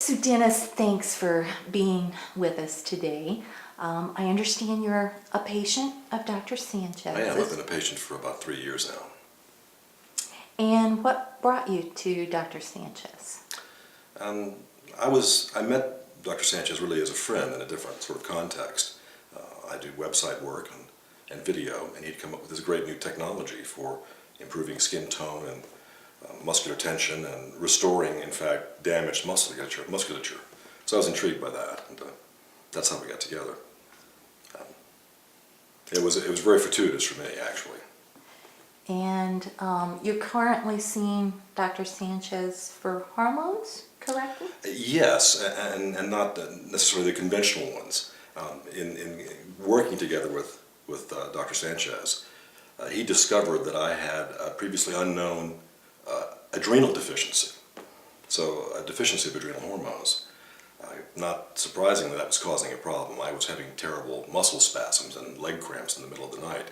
So Dennis, thanks for being with us today. I understand you're a patient of Dr. Sanchez. I am. I've been a patient for about 3 years now. And what brought you to Dr. Sanchez? I met Dr. Sanchez really as a friend in a different sort of context. I do website work and video, and he'd come up with this great new technology for improving skin tone and muscular tension and restoring, in fact, damaged musculature. So I was intrigued by that, and that's how we got together. It was very fortuitous for me, actually. And you're currently seeing Dr. Sanchez for hormones, correct? Yes, and not necessarily the conventional ones. In working together with Dr. Sanchez, he discovered that I had a previously unknown adrenal deficiency. So a deficiency of adrenal hormones. Not surprisingly, that was causing a problem. I was having terrible muscle spasms and leg cramps in the middle of the night.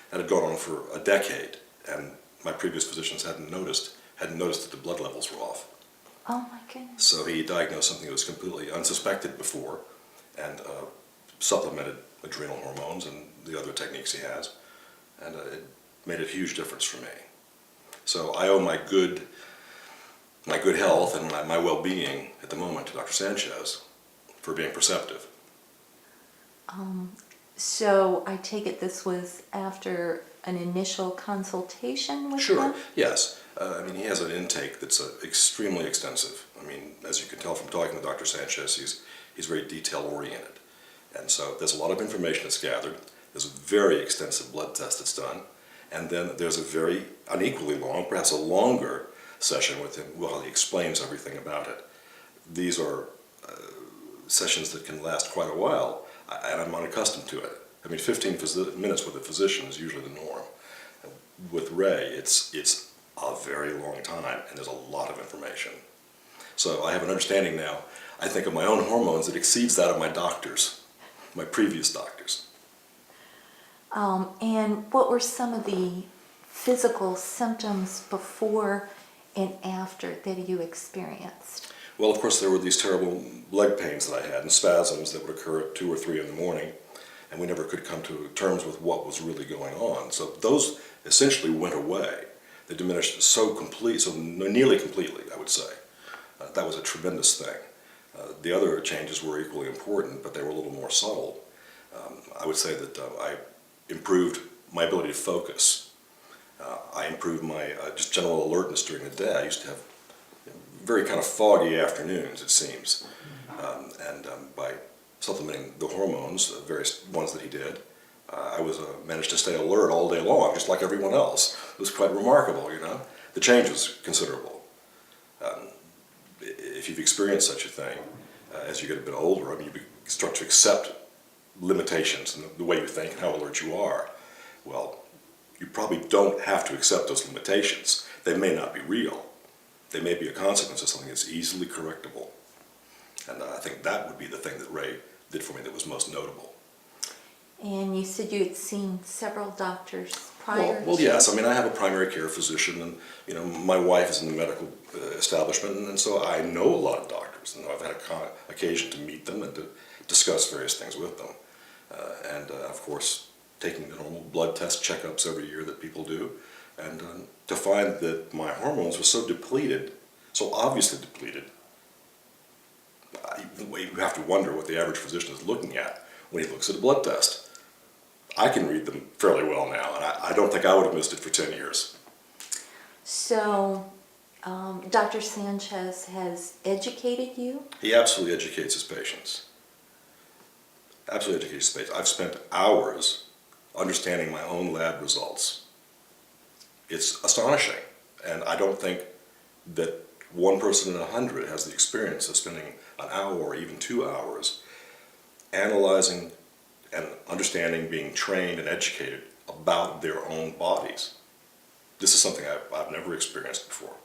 That had gone on for a decade, and my previous physicians hadn't noticed that the blood levels were off. Oh my goodness. So he diagnosed something that was completely unsuspected before, and supplemented adrenal hormones and the other techniques he has, and it made a huge difference for me. So I owe my good health and my well-being at the moment to Dr. Sanchez for being perceptive. So I take it this was after an initial consultation with Sure, him? yes. I mean, he has an intake that's extremely extensive. I mean, as you can tell from talking to Dr. Sanchez, he's very detail-oriented. And so there's a lot of information that's gathered. There's a very extensive blood test that's done. And then there's a very unequally long, perhaps a longer session with him while he explains everything about it. These are sessions that can last quite a while, and I'm unaccustomed to it. I mean, 15 minutes with a physician is usually the norm. With Ray, it's a very long time, and there's a lot of information. So I have an understanding now, I think, of my own hormones that exceeds that of my doctors, my previous doctors. And what were some of the physical symptoms before and after that you experienced? Well, of course, there were these terrible leg pains that I had and spasms that would occur at 2 or 3 in the morning, and we never could come to terms with what was really going on. So those essentially went away. They diminished so nearly completely, I would say. That was a tremendous thing. The other changes were equally important, but they were a little more subtle. I would say that I improved my ability to focus. I improved my just general alertness during the day. I used to have very kind of foggy afternoons, it seems. By supplementing the hormones, the various ones that he did, I managed to stay alert all day long, just like everyone else. It was quite remarkable, you know. The change was considerable. If you've experienced such a thing, as you get a bit older, I mean, you start to accept limitations in the way you think and how alert you are. Well, you probably don't have to accept those limitations. They may not be real. They may be a consequence of something that's easily correctable. And I think that would be the thing that Ray did for me that was most notable. And you said you had seen several doctors prior Well, to... yes. I mean, I have a primary care physician, and you know, my wife is in the medical establishment, and so I know a lot of doctors, and I've had occasion to meet them and to discuss various things with them. Of course, taking the normal blood test checkups every year that people do, and to find that my hormones were so depleted, so obviously depleted, you have to wonder what the average physician is looking at when he looks at a blood test. I can read them fairly well now, and I don't think I would have missed it for 10 years. So, Dr. Sanchez has educated you? He absolutely educates his patients. Absolutely educates his patients. I've spent hours understanding my own lab results. It's astonishing, and I don't think that one person in 100 has the experience of spending an hour or even 2 hours analyzing and understanding, being trained and educated about their own bodies. This is something I've never experienced before.